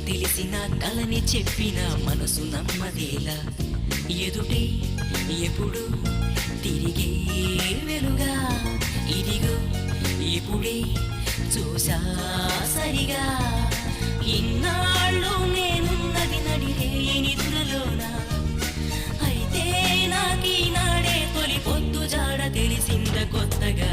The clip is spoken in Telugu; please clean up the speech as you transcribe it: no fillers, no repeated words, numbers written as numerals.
తెలిసిన కలని చెప్పిన మనసు నమ్మదేలా ఎదుటే ఎప్పుడు తిరిగే వెలుగా ఇదిగో ఇప్పుడే చూసా సరిగా ఇన్నాళ్ళు నేనున్నది నడిరే నిద్రలోనా అయితే నాకీనాడే తొలి పొద్దు జాడ తెలిసింద కొత్తగా